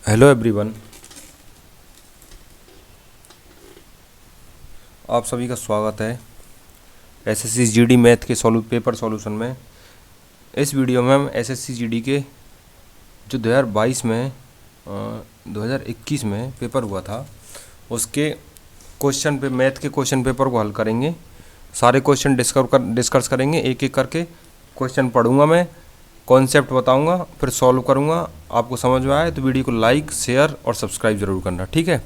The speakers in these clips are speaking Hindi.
हेलो एवरीवन, आप सभी का स्वागत है एसएससी जीडी मैथ के पेपर सॉल्यूशन में। इस वीडियो में हम एसएससी जीडी के जो 2022 में 2021 में पेपर हुआ था उसके क्वेश्चन पे मैथ के क्वेश्चन पेपर को हल करेंगे। सारे क्वेश्चन डिस्कस करेंगे, एक एक करके क्वेश्चन पढ़ूंगा मैं, कॉन्सेप्ट बताऊंगा, फिर सॉल्व करूंगा। आपको समझ में आए तो वीडियो को लाइक, शेयर और सब्सक्राइब ज़रूर करना, ठीक है।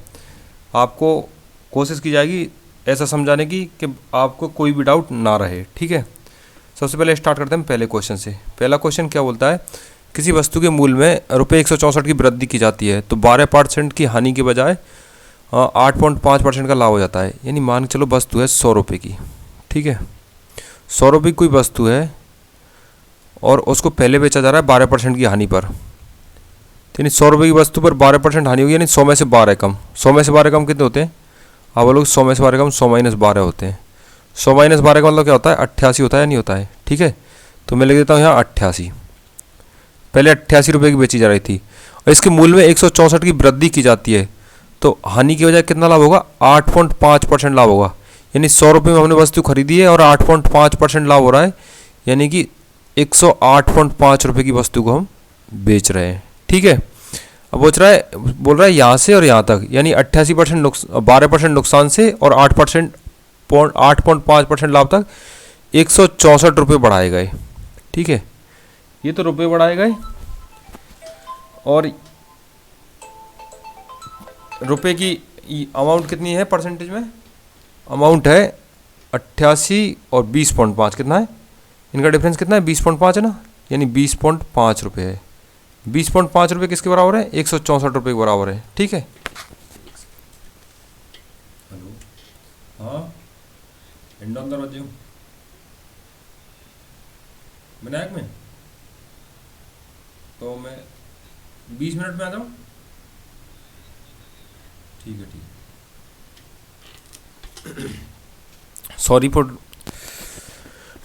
आपको कोशिश की जाएगी ऐसा समझाने की कि आपको कोई भी डाउट ना रहे, ठीक है। सबसे पहले स्टार्ट करते हैं पहले क्वेश्चन से। पहला क्वेश्चन क्या बोलता है, किसी वस्तु के मूल्य में ₹164 की वृद्धि की जाती है तो 12% की हानि के बजाय 8.5% का लाभ हो जाता है। यानी मान के चलो वस्तु है 100 रुपये की, ठीक है। 100 रुपये की कोई वस्तु है और उसको पहले बेचा जा रहा है 12% की हानि पर। यानी 100 रुपये की वस्तु पर 12% हानि होगी, यानी 100 में से 12 कम। 100 में से 12 कम कितने होते हैं? आप बोलोगे 100 में से 12 कम 100 - 12 होते हैं। 100 - 12 का मतलब क्या होता है? 88 होता है या नहीं होता है, ठीक है। तो मैं लिख देता हूँ यहाँ 88। पहले 88 रुपये की बेची जा रही थी और इसके मूल्य में 164 की वृद्धि की जाती है तो हानि की वजह कितना लाभ होगा? 8.5% लाभ होगा। यानी 100 रुपये में हमने वस्तु खरीदी है और 8.5% लाभ हो रहा है, यानी कि 108.5 रुपये की वस्तु को हम बेच रहे हैं, ठीक है। अब बोल रहा है यहाँ से और यहाँ तक, यानी 88% 12% नुकसान से और 8.5% लाभ तक 164 रुपये बढ़ाए गए, ठीक है। ये तो रुपये बढ़ाए गए और रुपये की अमाउंट कितनी है परसेंटेज में? अमाउंट है 88 और 20.5, कितना है इनका डिफरेंस? कितना है? 20.5 है ना, यानी 20.5 रुपये है। 20.5 रुपये किसके बराबर है? 164 रुपये के बराबर है, ठीक है। हेलो, हाँ, इंडो अंदर बजे विनायक में, तो मैं 20 मिनट में आ जाऊँ, ठीक है, ठीक है। सॉरी फॉर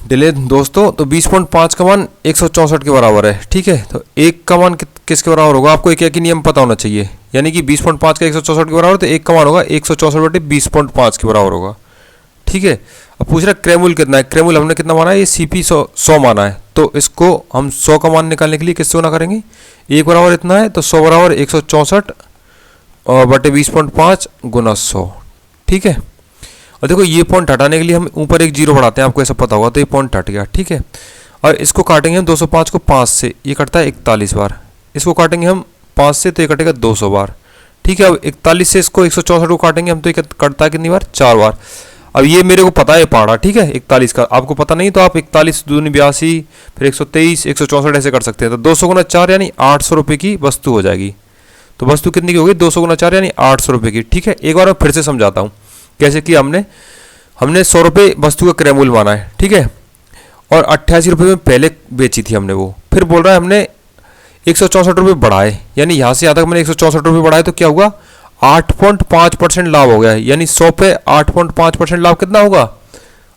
डिले दोस्तों। तो 20.5 का मान 164 के बराबर है, ठीक है। तो एक का मान किसके बराबर होगा? आपको एक ही नियम पता होना चाहिए, यानी कि 20.5 का 164 के बराबर, तो एक का मान होगा 164/20.5 के बराबर होगा, ठीक है। अब पूछ रहा है क्रयमूल्य कितना है। क्रयमूल्य हमने कितना माना है? ये CP 100 माना है, तो इसको हम 100 का मान निकालने के लिए किससे गुना करेंगे? एक बराबर इतना है तो 100 बराबर 164/20.5 गुना 100, ठीक है। और देखो ये पॉइंट हटाने के लिए हम ऊपर एक जीरो बढ़ाते हैं, आपको ऐसा पता होगा, तो ये पॉइंट हट गया, ठीक है। और इसको काटेंगे हम 205 को 5 से, ये कटता है 41 बार। इसको काटेंगे हम 5 से तो ये कटेगा 200 बार, ठीक है। अब 41 से इसको 164 को काटेंगे हम तो ये कटता है कितनी बार? 4 बार। अब ये मेरे को पता है पहाड़ा, ठीक है। 41 का आपको पता नहीं तो आप 41 दूनी 82 फिर 123 164 ऐसे कर सकते हैं। तो 200 गुना 4 यानी 800 रुपये की वस्तु हो जाएगी। तो वस्तु कितनी की होगी? 200 गुना 4 यानी 800 रुपये की, ठीक है। एक बार मैं फिर से समझाता हूँ कैसे कि हमने 100 रुपये वस्तु का क्रयमूल्य माना है, ठीक है। और 88 रुपये में पहले बेची थी हमने वो, फिर बोल रहा है हमने 164 रुपये बढ़ाए, यानी यहाँ से यहाँ तक मैंने 164 रुपये बढ़ाए तो क्या हुआ? 8.5% लाभ हो गया है। यानी 100 पे 8.5% लाभ कितना होगा?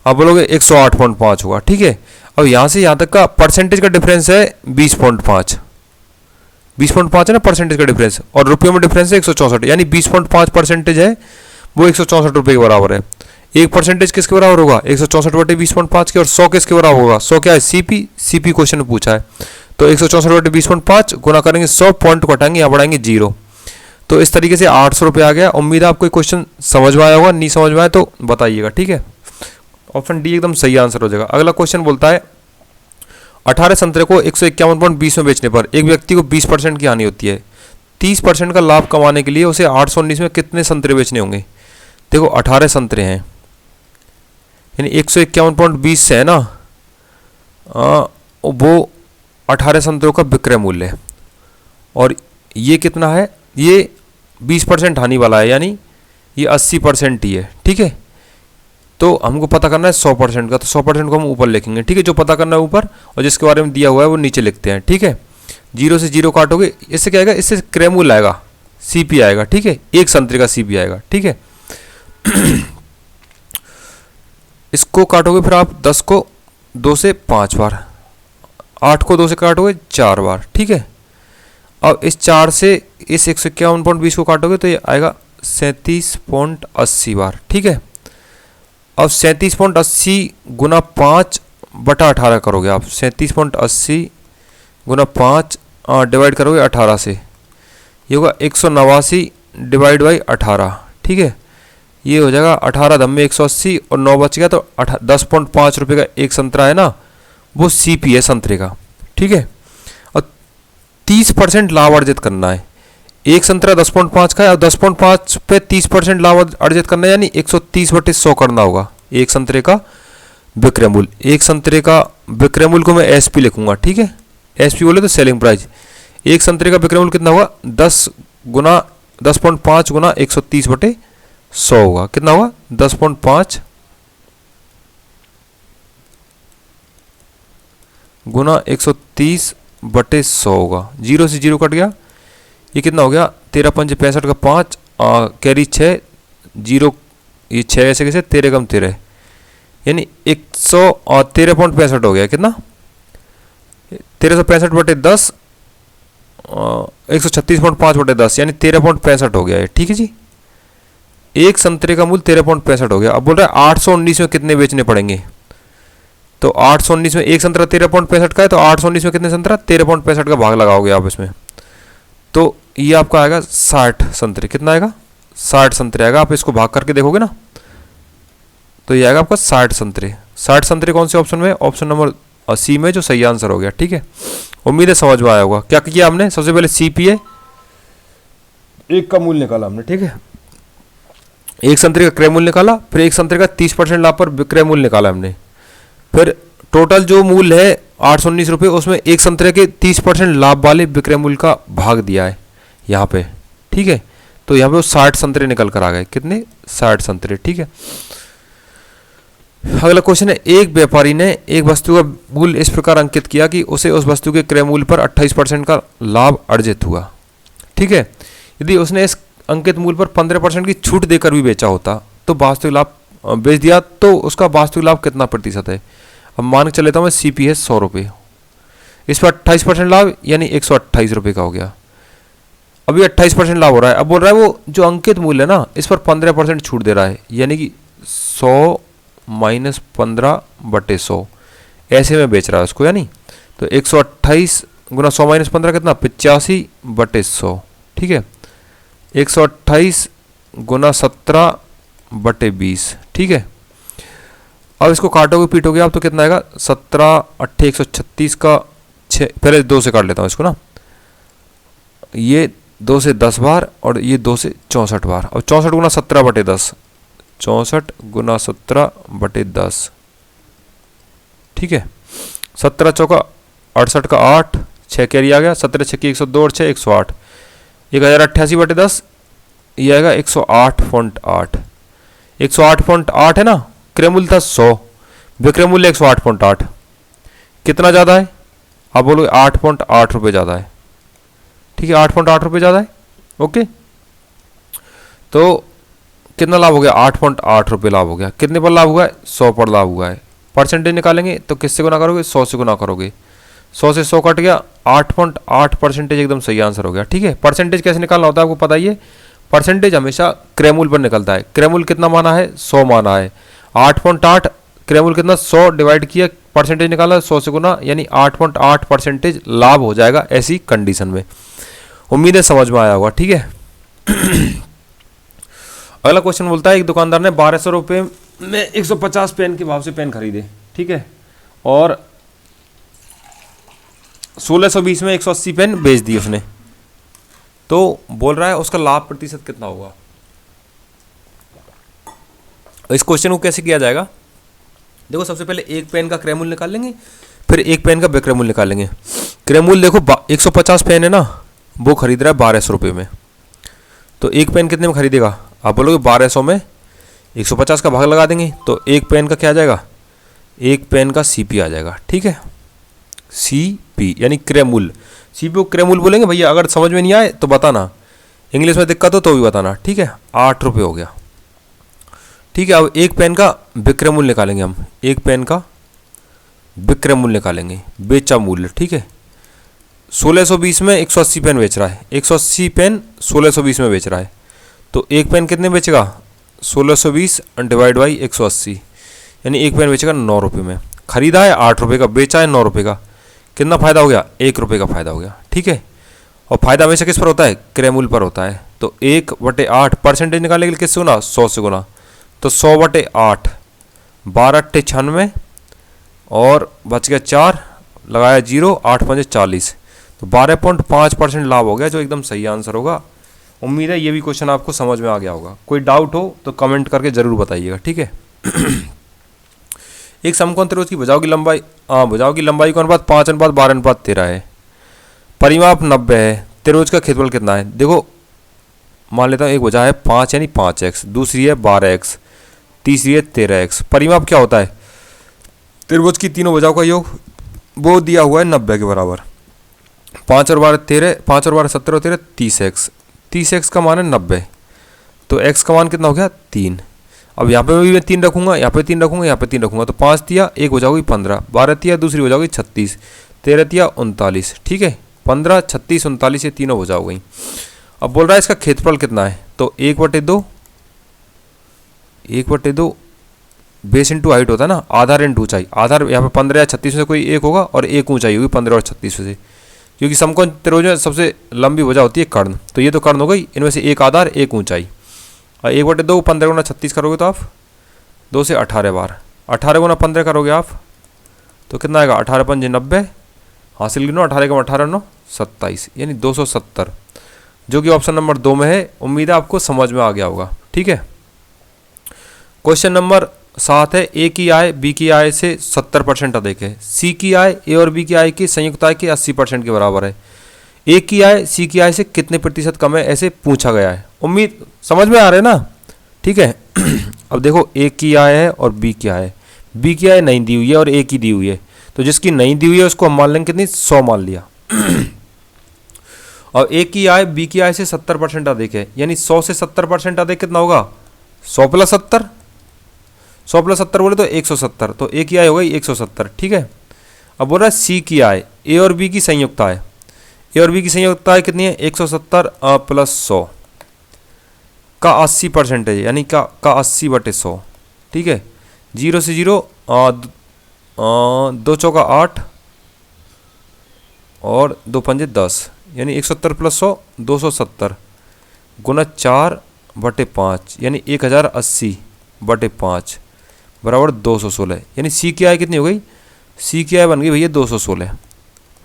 आप बोलोगे 108.5 होगा, ठीक है। अब यहाँ से यहाँ तक का परसेंटेज का डिफरेंस है 20.5 है ना परसेंटेज का डिफरेंस, और रुपये में डिफरेंस है 164, यानी 20.5% है वो 164 रुपये के बराबर है। 1% किसके बराबर होगा? 164/20.5 के। और 100 किसके बराबर होगा? 100 क्या है? CP क्वेश्चन में पूछा है, तो 164/20.5 गुना करेंगे 100, पॉइंट को हटाएंगे, यहाँ बढ़ाएंगे 0। तो इस तरीके से 800 रुपये आ गया। उम्मीद है आपको क्वेश्चन समझ में आया होगा, नहीं समझ में आया तो बताइएगा, ठीक है। ऑप्शन डी एकदम सही आंसर हो जाएगा। अगला क्वेश्चन बोलता है 18 संतरे को 151.20 में बेचने पर एक व्यक्ति को 20% की हानि होती है। 30% का लाभ कमाने के लिए उसे 819 में कितने संतरे बेचने होंगे? देखो 18 संतरे हैं, यानी 151.20 से है ना, वो 18 संतरों का विक्रय मूल्य है। और ये कितना है? ये 20% हानि वाला है, यानी ये 80% ही है, ठीक है। तो हमको पता करना है 100% का, तो 100% को हम ऊपर लिखेंगे, ठीक है। जो पता करना है ऊपर और जिसके बारे में दिया हुआ है वो नीचे लिखते हैं, ठीक है। 0 से 0 काटोगे, इससे क्या आएगा? इससे क्रयमूल्य आएगा, CP आएगा, ठीक है। एक संतरे का CP आएगा, ठीक है। इसको काटोगे फिर आप 10 को 2 से 5 बार, 8 को 2 से काटोगे 4 बार, ठीक है। अब इस 4 से इस 151.20 को काटोगे तो ये आएगा 37.80 बार। ठीक है, अब 37.80 गुना 5/18 करोगे आप। 37.80 गुना 5 डिवाइड करोगे 18 से, ये होगा 189 डिवाइड बाई 18। ठीक है, ये हो जाएगा 18 धम में 180 और 9 बच गया, तो 10.5 रुपये का एक संतरा है ना, वो CP है संतरे का। ठीक है, और 30% लाभ अर्जित करना है। एक संतरा 10.5 का है और 10.5 पे 30% लाभ अर्जित करना है, यानी 130/100 करना होगा एक संतरे का विक्रय मूल्य। एक संतरे का विक्रय मूल्य को मैं SP लिखूंगा। ठीक है, SP बोले तो सेलिंग प्राइस। एक संतरे का विक्रय मूल्य कितना होगा, 10.5 गुना 130/100 होगा। कितना होगा, 10.5 गुना 130/100 होगा। 0 से 0 कट गया, ये कितना हो गया, 13 पंजे 65 का 5 कैरी 6 0, ये 6 ऐसे कैसे, 13 कम 13 यानी 113.65 हो गया। कितना, 1365/10 136.5/10 यानी 13.65 हो गया है। ठीक है जी, एक संतरे का मूल्य 13.65 हो गया। अब बोल रहा है 819 में कितने बेचने पड़ेंगे, तो 819 में एक संतरा 13.65 का है, तो 819 में कितने संतरा, 13.65 का भाग लगाओगे आप इसमें, तो ये आपका आएगा 60 संतरे। कितना आएगा, 60 संतरे आएगा। आप इसको भाग करके देखोगे ना, तो ये आएगा आपका 60 संतरे। 60 संतरे कौन से ऑप्शन में, ऑप्शन नंबर C में, जो सही आंसर हो गया। ठीक है, उम्मीद है समझ में आया होगा। क्या किया हमने, सबसे पहले CP है, एक का मूल्य निकाला हमने। ठीक है, एक संतरे का क्रय मूल्य निकाला, फिर एक संतरे का 30% लाभ पर विक्रय मूल्य निकाला हमने, फिर टोटल जो मूल्य है 819 रुपये, उसमें एक संतरे के 30% लाभ वाले विक्रय मूल्य का भाग दिया है यहाँ पे। ठीक है, तो यहाँ पे वो 60 संतरे निकल कर आ गए। कितने, 60 संतरे। ठीक है, अगला क्वेश्चन है, एक व्यापारी ने एक वस्तु का मूल्य इस प्रकार अंकित किया कि उसे उस वस्तु के क्रय मूल्य पर 28% का लाभ अर्जित हुआ। ठीक है, यदि उसने इस अंकित मूल्य पर 15% की छूट देकर भी बेचा होता तो वास्तविक लाभ बेच दिया तो उसका वास्तविक लाभ कितना प्रतिशत है। अब मान के चल लेता हूँ मैं, CP है 100 रुपये, इस पर 28% लाभ यानी 128 रुपये का हो गया। अभी 28% लाभ हो रहा है। अब बोल रहा है वो जो अंकित मूल्य है ना, इस पर 15% छूट दे रहा है, यानी कि 100 माइनस 15/100 ऐसे में बेच रहा है उसको, यानी तो 128 गुना 100 माइनस 15 कितना, 85/100। ठीक है, 128 गुना 17/20। ठीक है, अब इसको काटोगे पीटोगे आप तो कितना आएगा, 17 8 136 का 6, पहले 2 से काट लेता हूँ इसको ना, ये 2 से 10 बार और ये 2 से 64 बार। अब 64 गुना 17/10, 64 गुना 17/10। ठीक है, 17 चौका 68 का 8, 6 कैरी आ गया, 17 6 की 102 और 6 108, 1088/10, ये आएगा 108.8। 108.8 है ना, क्रय मूल्य था 100, विक्रय मूल्य 108.8, कितना ज़्यादा है, आप बोलोगे 8.8 रुपये ज़्यादा है। ठीक है, 8.8 रुपये ज़्यादा है। ओके, तो कितना लाभ हो गया, 8.8 रुपये लाभ हो गया। कितने पर लाभ हुआ है, 100 पर लाभ हुआ है। परसेंटेज निकालेंगे तो किससे गुना करोगे, 100 से गुना करोगे, 100 से 100 कट गया, 8.8% एकदम सही आंसर हो गया। ठीक है, परसेंटेज कैसे निकालना होता है आपको पता ही है, परसेंटेज हमेशा क्रय मूल्य पर निकलता है। क्रय मूल्य कितना माना है, 100 माना है, 8.8 क्रय मूल्य कितना, 100 डिवाइड किया, परसेंटेज निकाला 100 से गुना, यानी 8.8% लाभ हो जाएगा ऐसी कंडीशन में। उम्मीद है समझ में आया होगा। ठीक है, अगला क्वेश्चन बोलता है, एक दुकानदार ने 1200 रुपये में 150 पेन के भाव से पेन खरीदे। ठीक है, और 1620 में 180 पेन बेच दी उसने, तो बोल रहा है उसका लाभ प्रतिशत कितना होगा। इस क्वेश्चन को कैसे किया जाएगा, देखो सबसे पहले एक पेन का क्रय मूल्य निकाल लेंगे, फिर एक पेन का विक्रय मूल्य निकालेंगे। क्रय मूल्य देखो 150 पेन है ना, वो खरीद रहा है 1200 रुपये में, तो एक पेन कितने में खरीदेगा, आप बोलोगे 1200 में 150 का भाग लगा देंगे, तो एक पेन का क्या आ जाएगा, एक पेन का CP आ जाएगा। ठीक है, CP यानी क्रय मूल्य। CP को क्रय मूल्य बोलेंगे भैया, अगर समझ में नहीं आए तो बताना, इंग्लिश में दिक्कत हो तो भी बताना। ठीक है, 8 रुपये हो गया। ठीक है, अब एक पेन का विक्रय मूल्य निकालेंगे हम, एक पेन का विक्रय मूल्य निकालेंगे, बेचा मूल्य। ठीक है, 1620 में 180 पेन बेच रहा है, 180 पेन 1620 में बेच रहा है, तो एक पेन कितने बेचेगा? 1620 डिवाइड बाई 180, यानी एक पेन बेचेगा 9 रुपये में। खरीदा है 8 रुपये का, बेचा है 9 रुपये का, कितना फ़ायदा हो गया? 1 रुपये का फ़ायदा हो गया, ठीक है। और फायदा हमेशा किस पर होता है? क्रय मूल्य पर होता है। तो 1/8 परसेंटेज निकालने के लिए किससे गुना? 100 से गुना, तो 100/8, 12 अट्ठे 96 और बच गया 4, लगाया 0, 8 पंजे 40, तो 12.5% लाभ हो गया, जो एकदम सही आंसर होगा। उम्मीद है ये भी क्वेश्चन आपको समझ में आ गया होगा। कोई डाउट हो तो कमेंट करके ज़रूर बताइएगा, ठीक है। एक समकोण त्रिभुज की भुजाओं की लंबाई, भुजाओं की लंबाई का अनुपात 5:12:13 है, परिमाप 90 है, त्रिभुज का क्षेत्रफल कितना है? देखो मान लेता हूँ एक भुजा है 5 यानी 5x, दूसरी है 12x, तीसरी है 13x। परिमाप क्या होता है? त्रिभुज की तीनों भुजाओं का योग, वो दिया हुआ है 90 के बराबर। 5 और 12 13, 5 और 12 17 और 13 30x, 30x का मान है 90, तो x का मान कितना हो गया? 3। अब यहाँ पे भी मैं 3 रखूँगा, यहाँ पे 3 रखूँगा, यहाँ पे 3 रखूँगा, तो 5 दिया, एक हो जाएगी 15, 12 दिया, दूसरी हो जाएगी 36, 13 दिया 39, ठीक है। 15, 36, 39 ये तीनों हो जाओगी। अब बोल रहा है इसका क्षेत्रफल कितना है? तो 1/2, 1/2 बेस इंटू हाइट होता है ना, आधार इंटू ऊंचाई। आधार यहाँ पे 15 या 36 में से कोई एक होगा, और एक ऊंचाई होगी 15 और 36 में से, क्योंकि समकोण त्रिभुज में सबसे लंबी भुजा होती है कर्ण, तो ये तो कर्ण हो गई, इनमें से एक आधार एक ऊंचाई। और 1/2 15 गुना 36 करोगे तो आप 2 से 18 बार, 18 गुना 15 करोगे आप तो कितना आएगा? 18 पंजे 90, हासिल गिनो, 18 का 18 9 27, यानी 270, जो कि ऑप्शन नंबर 2 में है। उम्मीद है आपको समझ में आ गया होगा, ठीक है। क्वेश्चन नंबर 7 है, ए की आय बी की आय से 70% अधिक है, सी की आय ए और बी की आय की संयुक्त आय के 80% के बराबर है, ए की आय सी की आय से कितने प्रतिशत कम है, ऐसे पूछा गया है। उम्मीद समझ में आ रहा है ना, ठीक है। अब देखो ए की आय है और बी की आय है, बी की आय नहीं दी हुई है और ए की दी हुई है, तो जिसकी नहीं दी हुई है उसको हम मान लेंगे कितनी? 100 मान लिया। और ए की आय बी की आय से 70% अधिक है, यानी 100 से 70% अधिक कितना होगा? 100 + 70, 100 + 70 बोले तो 170, तो ए की आय हो गई 170, ठीक है। अब बोल रहा है सी की आय ए और बी की संयुक्त आय, ए और बी की संयुक्त आय कितनी है? 170 + 100 का 80% है, यानी का 80/100, ठीक है। 0 से 0, 2 चौका 8 और 2 पंजे 10, यानी 170 + 100 270 गुना 4/5, यानी 1080/5 बराबर 216, यानी सी की आय कितनी हो गई? सी की आय बन गई भैया 216,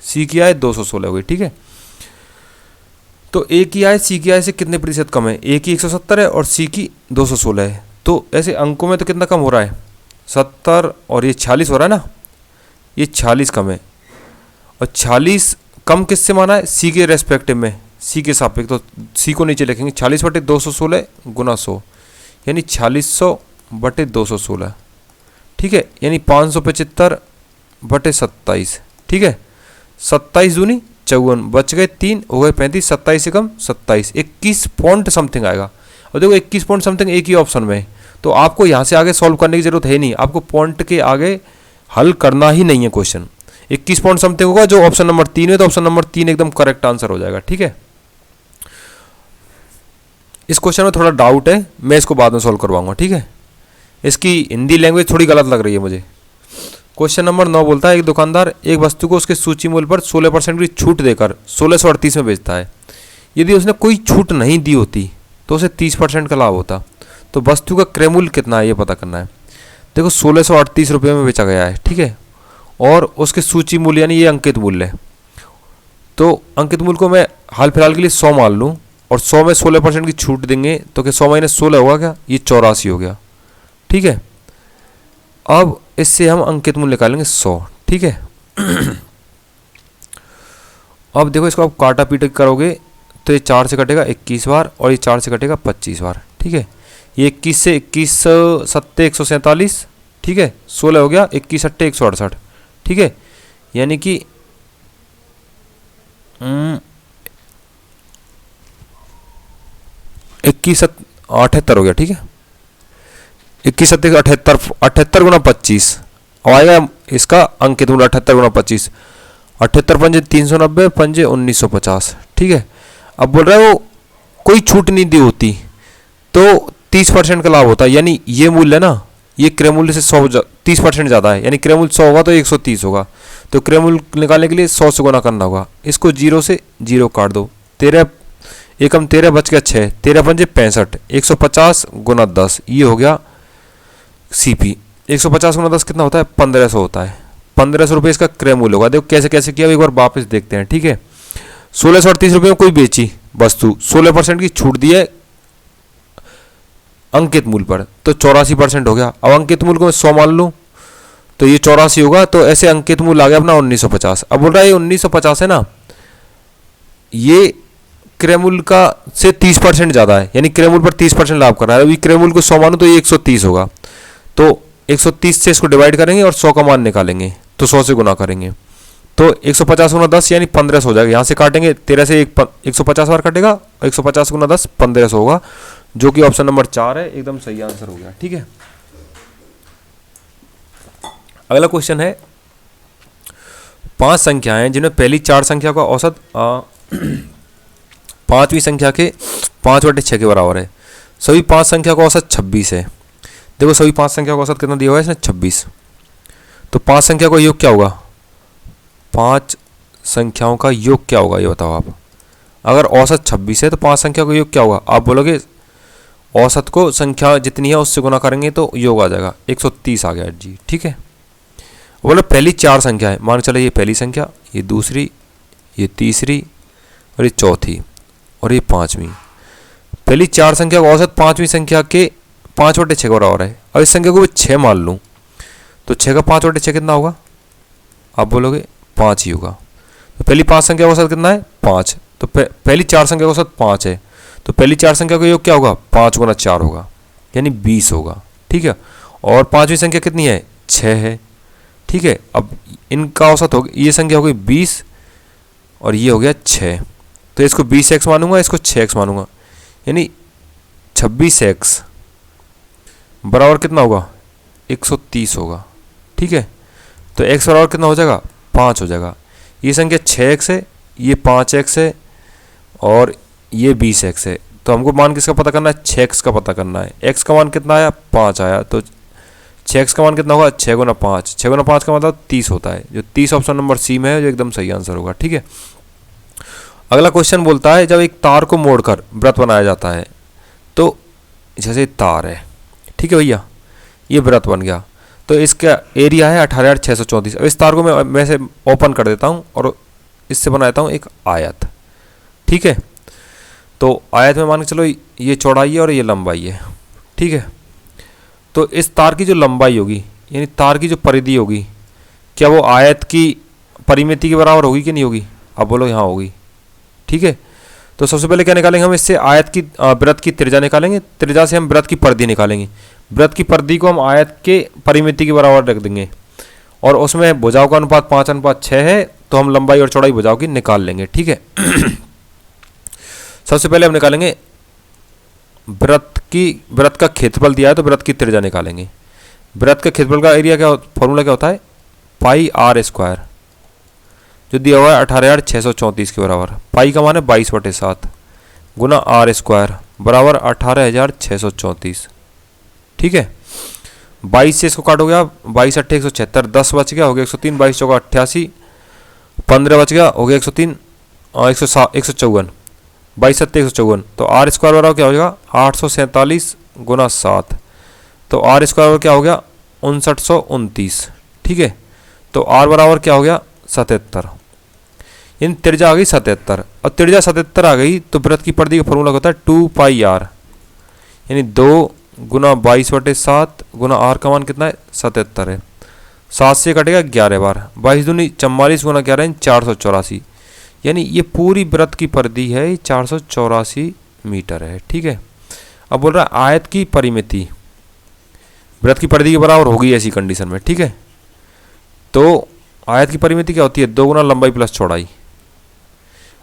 सी की आय 216 हो गई, ठीक है। तो ए की आय सी की आय से कितने प्रतिशत कम है? ए की 170 है और सी की 216 है, तो ऐसे अंकों में तो कितना कम हो रहा है? 70, और ये 46 हो रहा है ना, ये 46 कम है, और 46 कम किससे माना है? सी के रेस्पेक्टिव में, सी के सापेक्ष, तो सी को नीचे लिखेंगे 40/216 गुना 100, यानी 4600/216, ठीक है, यानी 575/27, ठीक है। 27 दूनी 54, बच गए 3, हो गए 35, 27 से कम 27, 21 पॉइंट समथिंग आएगा। और देखो 21 पॉइंट समथिंग एक ही ऑप्शन में है, तो आपको यहाँ से आगे सॉल्व करने की जरूरत है नहीं, आपको पॉइंट के आगे हल करना ही नहीं है क्वेश्चन। 21 पॉइंट समथिंग होगा जो ऑप्शन नंबर 3 है, तो ऑप्शन नंबर 3 एकदम करेक्ट आंसर हो जाएगा, ठीक है। इस क्वेश्चन में थोड़ा डाउट है, मैं इसको बाद में सॉल्व करवाऊंगा, ठीक है। इसकी हिंदी लैंग्वेज थोड़ी गलत लग रही है मुझे। क्वेश्चन नंबर 9 बोलता है, एक दुकानदार एक वस्तु को उसके सूची मूल्य पर 16% की छूट देकर 1638 में बेचता है। यदि उसने कोई छूट नहीं दी होती तो उसे 30% का लाभ होता, तो वस्तु का क्रय मूल्य कितना है ये पता करना है। देखो 1638 रुपये में बेचा गया है, ठीक है, और उसके सूची मूल्य यानी ये अंकित मूल्य है, तो अंकित मूल्य को मैं हाल फिलहाल के लिए 100 मान लूँ, और 100 में 16% की छूट देंगे तो क्या 100 - 16 होगा क्या? ये 84 हो गया, ठीक है। अब इससे हम अंकित मूल्य निकालेंगे 100, ठीक है। अब देखो इसको आप काटा पीटा करोगे तो ये 4 से कटेगा 21 बार, और ये 4 से कटेगा 25 बार, ठीक है। ये 21 से 21 7 147, ठीक है, 16 हो गया, 21 8 168, ठीक है, यानी कि 21 78 हो गया, ठीक है। 21 7 78, 78 गुना 25 और आएगा इसका अंकित मूल्य 78 गुना 25, 78 पंजे 390, पंजे 1950। ठीक है, अब बोल रहा है वो कोई छूट नहीं दी होती तो 30% का लाभ होता है, यानी ये मूल्य ना ये क्रय मूल्य से 30% ज़्यादा है, यानी क्रय मूल्य 100 होगा तो 130 होगा, तो क्रय मूल्य निकालने के लिए 100 से गुना करना होगा। इसको 0 से 0 काट दो, 13 एकम 13 बच गया 6, 13 पंजे 65, 150 गुना 10, ये हो गया सीपी। 150 गुना 10 कितना होता है? 1500 होता है। 1500 रुपये इसका क्रय मूल्य होगा। देखो कैसे कैसे किया, एक बार वापस देखते हैं। ठीक है, 1638 रुपये में कोई बेची वस्तु, 16% की छूट दी है अंकित मूल्य पर, तो 84% हो गया। अब अंकित मूल्य को मैं 100 मान लूँ तो ये 84 होगा, तो ऐसे अंकित मूल्य आ गया अपना 1950। अब बोल रहा है ये 1950 है ना, ये क्रय मूल्य का से 30% ज़्यादा है, यानी क्रय मूल्य पर 30% लाभ कर रहा है। अभी क्रय मूल्य को 100 मानो तो ये 130 होगा, तो 130 से इसको डिवाइड करेंगे और 100 का मान निकालेंगे, तो 100 से गुना करेंगे, तो 150 गुना 10 यानी 1500 हो जाएगा। यहाँ से काटेंगे 13 से 150 बार कटेगा, 150 गुना 10 1500 होगा, जो कि ऑप्शन नंबर 4 है, एकदम सही आंसर हो गया। ठीक है, अगला क्वेश्चन है 5 संख्याएं जिनमें पहली 4 संख्या का औसत 5वीं संख्या के 5/6 के बराबर है। सभी 5 संख्या का औसत 26 है। देखो सभी 5 संख्या का औसत कितना दिया हुआ है इसने? 26। तो 5 संख्या का योग क्या होगा? 5 संख्याओं का योग क्या होगा ये बताओ आप। अगर औसत 26 है तो 5 संख्या का योग क्या होगा? आप बोलोगे औसत को संख्या जितनी है उससे गुना करेंगे तो योग आ जाएगा, 130 आ गया जी। ठीक है, बोलो पहली 4 संख्या है, मान चलो ये पहली संख्या, ये दूसरी, ये तीसरी और ये चौथी और ये 5वीं। पहली 4 संख्या का औसत 5वीं संख्या के 5/6 के बराबर है। अब इस संख्या को मैं 6 मान लूँ तो 6 का 5/6 कितना होगा? आप बोलोगे 5 ही होगा। तो पहली 5 संख्या का औसत कितना है? 5। तो पहली 4 संख्या का औसत 5 है, तो पहली 4 संख्या का योग क्या होगा? 5 गुना 4 होगा, यानी 20 होगा। ठीक है, और 5वीं संख्या कितनी है? 6 है। ठीक है, अब इनका औसत हो गया, ये संख्या हो गई 20 और ये हो गया 6, तो इसको 20x मानूंगा, इसको 6x मानूंगा, यानी 26x बराबर कितना होगा? 130 होगा। ठीक है, तो x बराबर कितना हो जाएगा? 5 हो जाएगा। ये संख्या 6x है, ये 5x है और ये 20x है, तो हमको मान किसका पता करना है? 6x का पता करना है। x का मान कितना आया? 5 आया, तो 6x का मान कितना होगा? 6 गुना 5, 6 गुना 5 का मतलब 30 होता है, जो 30 ऑप्शन नंबर सी में है, जो एकदम सही आंसर होगा। ठीक है, अगला क्वेश्चन बोलता है जब एक तार को मोड़कर वृत्त बनाया जाता है, तो जैसे तार है, ठीक है भैया, ये वृत्त बन गया, तो इसका एरिया है 18,634। अब इस तार को मैं से ओपन कर देता हूँ और इससे बनाता हूँ एक आयत। ठीक है, तो आयत में मान के चलो ये चौड़ाई है और ये लंबाई है। ठीक है, तो इस तार की जो लंबाई होगी, यानी तार की जो परिधि होगी, क्या वो आयत की परिमिति के बराबर होगी कि नहीं होगी? आप बोलो यहाँ होगी। ठीक है, तो सबसे पहले क्या निकालेंगे हम? इससे आयत की वृत्त की त्रिज्या निकालेंगे, त्रिज्या से हम वृत्त की परिधि निकालेंगे, वृत्त की परिधि को हम आयत के परिमिति के बराबर रख देंगे, और उसमें भुजाओं का अनुपात 5:6 है, तो हम लंबाई और चौड़ाई भुजाओं की निकाल लेंगे। ठीक है, सबसे पहले हम निकालेंगे वृत्त का क्षेत्रफल दिया है तो वृत्त की त्रिज्या निकालेंगे। वृत्त के क्षेत्रफल का एरिया क्या फॉर्मूला क्या होता है? पाई आर स्क्वायर, जो दिया हुआ है 18,634 के बराबर। पाई का मान है 22/7 गुना आर स्क्वायर बराबर 18,634। ठीक है, 22 से इसको काटोगे आप, 22 8 176, 10 बच गया, हो गया 103, 22 चौका 88, 15 बच गया, हो गया 103 154, 22 7 154, तो आर स्क्वायर बराबर क्या हो जाएगा? 847 गुना 7, तो आर स्क्वायर बराबर क्या हो गया? 5929। ठीक है, तो आर बराबर क्या हो गया? 77, यानी त्रिज्या आ गई 77। और त्रिज्या 77 आ गई तो वृत्त की परिधि का फॉर्मूला होता है 2πr, यानी 2 गुना 22/7 गुना आर का मान कितना है? 77 है। 7 से कटेगा 11 बार, 22 दूनी 44 गुना 11 484, यानी ये पूरी वृत्त की परिधि है 484 मीटर है। ठीक है, अब बोल रहा है आयत की परिमिति वृत्त की परिधि के बराबर होगी ऐसी कंडीशन में। ठीक है, तो आयत की परिमिति क्या होती है? 2 गुना लंबाई प्लस चौड़ाई।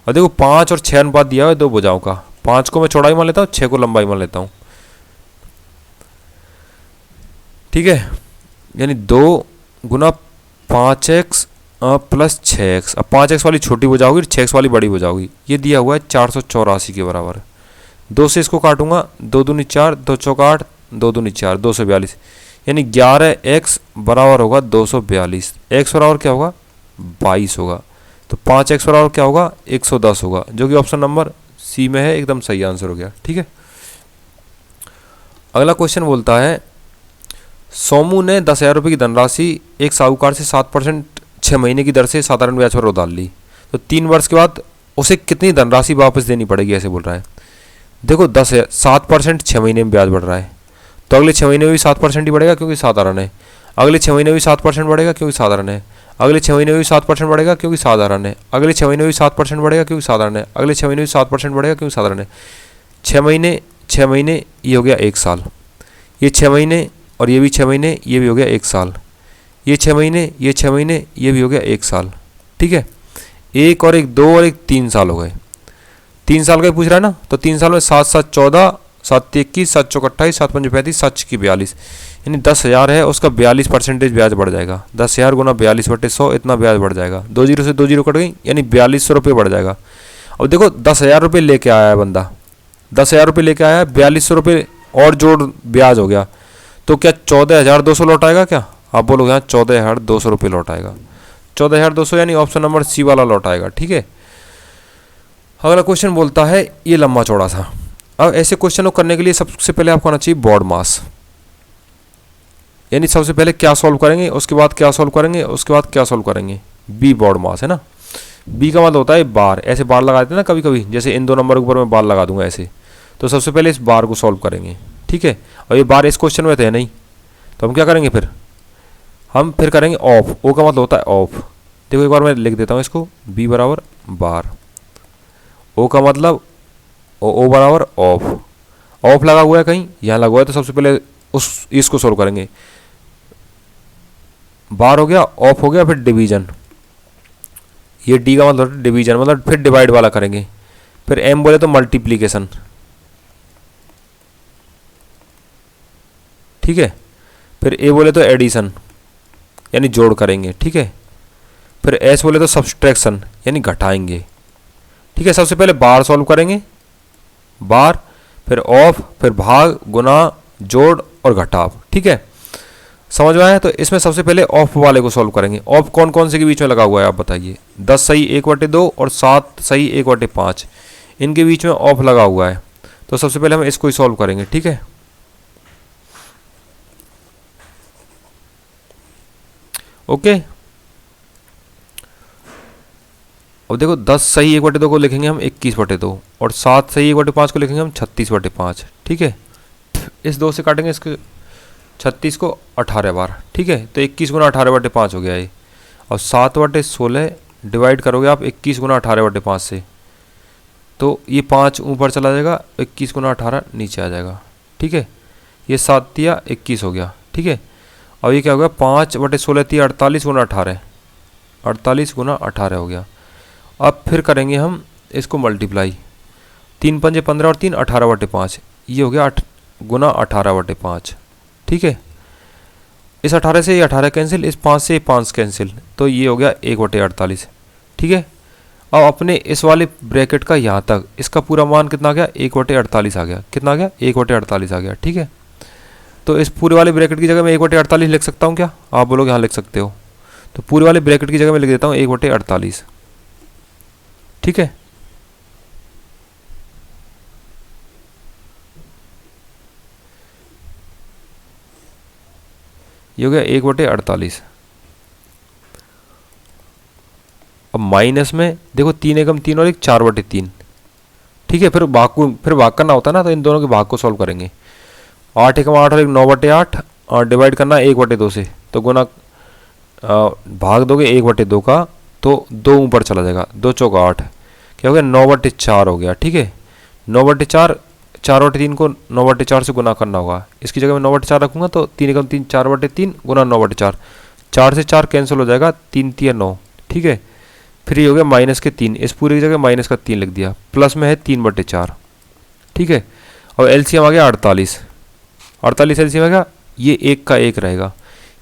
और देखो 5 और 6 अनुपात दिया है 2 भुजाओं का, 5 को मैं चौड़ाई मान लेता हूँ, 6 को लंबाई मान लेता हूँ। ठीक है, यानी 2 गुना 5x प्लस 6x। अब 5x वाली छोटी हो जाओगी, 6x वाली बड़ी हो जाओगी। ये दिया हुआ है 484 के बराबर। 2 से इसको काटूंगा, 2 दूनी 4, 2 चौका 8, 2 दूनी 4, 242। यानी 11x बराबर होगा 242। x बराबर क्या होगा 22 होगा। तो 5x बराबर क्या होगा 110 होगा, जो कि ऑप्शन नंबर सी में है। एकदम सही आंसर हो गया। ठीक है, अगला क्वेश्चन बोलता है सोमू ने 10,000 रुपये की धनराशि एक साहूकार से 7% 6 महीने की दर से साधारण ब्याज पर उधार ली, तो 3 वर्ष के बाद उसे कितनी धनराशि वापस देनी पड़ेगी, ऐसे बोल रहा है। देखो 7% 6 महीने में ब्याज बढ़ रहा है, तो अगले 6 महीने में भी 7% ही बढ़ेगा क्योंकि साधारण है। अगले 6 महीने में भी 7% बढ़ेगा क्योंकि साधारण है। अगले 6 महीने में भी 7% बढ़ेगा क्योंकि साधारण है। अगले 6 महीने में भी 7% बढ़ेगा क्योंकि साधारण है। अगले 6 महीने में भी 7% बढ़ेगा क्योंकि साधारण है। 6 महीने ये हो गया 1 साल, ये 6 महीने और ये भी 6 महीने, ये भी हो गया 1 साल, ये 6 महीने, ये 6 महीने, ये भी हो गया 1 साल। ठीक है, 1 और 1 2 और 1 3 साल हो गए। 3 साल का ही पूछ रहा है ना, तो 3 साल में 7 7 14, 7 21, 7 चौक 28, 7 पंजे 35, 7 छक्के 42। यानी 10,000 है, उसका 42% ब्याज बढ़ जाएगा। 10,000 गुना 42/100 इतना ब्याज बढ़ जाएगा। 2 जीरो से 2 जीरो कट गई, यानी 4200 रुपये बढ़ जाएगा। अब देखो 10,000 रुपये लेके आया है बंदा, 10,000 रुपये लेके आया है, 4200 रुपये और जोड़ ब्याज हो गया, तो क्या 14,200 लौट आएगा क्या? आप बोलोगे हाँ 14,200 रुपये लौट आएगा। 14,200 यानी ऑप्शन नंबर सी वाला लौट आएगा। ठीक है, अगला क्वेश्चन बोलता है ये लंबा चौड़ा था। अब ऐसे क्वेश्चन को करने के लिए सबसे पहले आपको आना चाहिए बॉड मास, यानी सबसे पहले क्या सॉल्व करेंगे, उसके बाद क्या सॉल्व करेंगे, उसके बाद क्या सॉल्व करेंगे। बी बॉड मास है ना, बी का मतलब होता है बार। ऐसे बार लगा देते हैं ना कभी कभी, जैसे इन 2 नंबर के ऊपर मैं बार लगा दूंगा ऐसे। तो सबसे पहले इस बार को सॉल्व करेंगे। ठीक है, और ये बार इस क्वेश्चन में थे नहीं, तो हम क्या करेंगे फिर, हम फिर करेंगे ऑफ। ओ का मतलब होता है ऑफ। देखो एक बार मैं लिख देता हूँ इसको, बी बराबर बार, ओ का मतलब ओ बराबर ऑफ। ऑफ लगा हुआ है कहीं, यहाँ लगा हुआ है, तो सबसे पहले उस इसको सोल्व करेंगे। बार हो गया, ऑफ हो गया, फिर डिवीजन। ये डी का मतलब डिवीजन, मतलब फिर डिवाइड वाला करेंगे। फिर एम बोले तो मल्टीप्लीकेशन। ठीक है, फिर ए बोले तो एडिशन यानी जोड़ करेंगे। ठीक है, फिर एस बोले तो सब्सट्रैक्शन यानी घटाएंगे। ठीक है, सबसे पहले बार सॉल्व करेंगे, बार, फिर ऑफ, फिर भाग, गुना, जोड़ और घटाव। ठीक है, समझ में आया? तो इसमें सबसे पहले ऑफ वाले को सॉल्व करेंगे। ऑफ कौन कौन से के बीच में लगा हुआ है आप बताइए। 10 सही 1/2 और 7 सही 1/5, इनके बीच में ऑफ लगा हुआ है। तो सबसे पहले हम इसको ही सॉल्व करेंगे। ठीक है, ओके। अब देखो 10 सही 1/2 को लिखेंगे हम 21/2 और 7 सही 1/5 को लिखेंगे हम 36/5। ठीक है, इस 2 से काटेंगे इसके 36 को 18 बार। ठीक है, तो 21 गुना 18/5 हो गया ये। और 7/16 डिवाइड करोगे आप 21 गुना 18/5 से, तो ये 5 ऊपर चला जाएगा, 21 गुना 18 नीचे आ जाएगा। ठीक है, ये 7 दिया 21 हो गया। ठीक है, अब ये क्या हो गया 5/16 दिया 48 गुना 18, 48 गुना 18 हो गया। अब फिर करेंगे हम इसको मल्टीप्लाई, 3 पंजे 15 और 3 18/5, ये हो गया 8 गुना 18/5। ठीक है, इस 18 से ये 18 कैंसिल, इस 5 से ये 5 कैंसिल, तो ये हो गया 1/48। ठीक है, अब अपने इस वाले ब्रैकेट का यहाँ तक इसका पूरा मान कितना आ गया 1/48 आ गया। कितना आ गया 1/48 आ गया। ठीक है, तो इस पूरे वाले ब्रैकेट की जगह मैं 1/48 लिख सकता हूँ क्या? आप बोलोगे हाँ लिख सकते हो। तो पूरे वाले ब्रैकेट की जगह मैं लिख देता हूँ 1/48। ठीक है, ये हो गया 1/48। अब माइनस में देखो 3 एकम 3 और 1 4/3। ठीक है, फिर भाग करना होता है ना, तो इन दोनों के भाग को सॉल्व करेंगे। 8 एकम 8 और 1 9/8 और डिवाइड करना 1/2 से, तो गुना भाग दोगे 1/2 का, तो 2 ऊपर चला जाएगा, 2 चौका 8, क्या हो गया 9/4 हो गया। ठीक है, 9/4, 4/3 को 9/4 से गुना करना होगा। इसकी जगह मैं 9/4 रखूंगा, तो 3 एकम 3 4/3 गुना 9/4, 4 से 4 कैंसिल हो जाएगा, 3 3 9। ठीक है, फिर ये हो गया माइनस के 3, इस पूरी की जगह माइनस का 3 लिख दिया, प्लस में है 3/4। ठीक है, और एलसीएम आ गया 48, 48 एलसीएम आ गया, ये 1 का 1 रहेगा,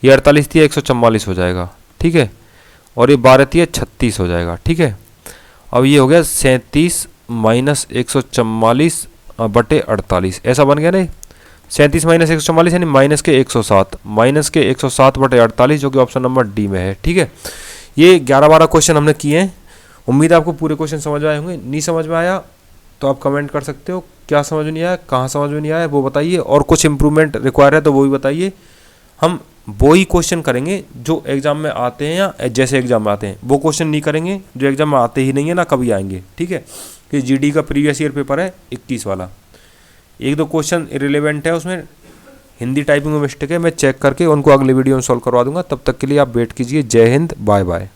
ये 48 थी 144 हो जाएगा। ठीक है, और ये 12×36 हो जाएगा। ठीक है, अब ये हो गया 37 माइनस 144 बटे 48, ऐसा बन गया नहीं। 37 माइनस 144 यानी माइनस के 107 बटे 48 जो कि ऑप्शन नंबर डी में है। ठीक है, ये 11-12 क्वेश्चन हमने किए हैं। उम्मीद है आपको पूरे क्वेश्चन समझ आए होंगे। नहीं समझ में आया तो आप कमेंट कर सकते हो, क्या समझ में नहीं आया, कहाँ समझ में नहीं आया वो बताइए, और कुछ इंप्रूवमेंट रिक्वायर है तो वो भी बताइए। हम वो ही क्वेश्चन करेंगे जो एग्जाम में आते हैं या जैसे एग्जाम में आते हैं, वो क्वेश्चन नहीं करेंगे जो एग्जाम में आते ही नहीं है ना कभी आएंगे। ठीक है, कि जीडी का प्रीवियस ईयर पेपर है 21 वाला, 1-2 क्वेश्चन इरेलीवेंट है, उसमें हिंदी टाइपिंग में मिस्टेक है, मैं चेक करके उनको अगले वीडियो में सॉल्व करवा दूंगा। तब तक के लिए आप वेट कीजिए। जय हिंद, बाय बाय।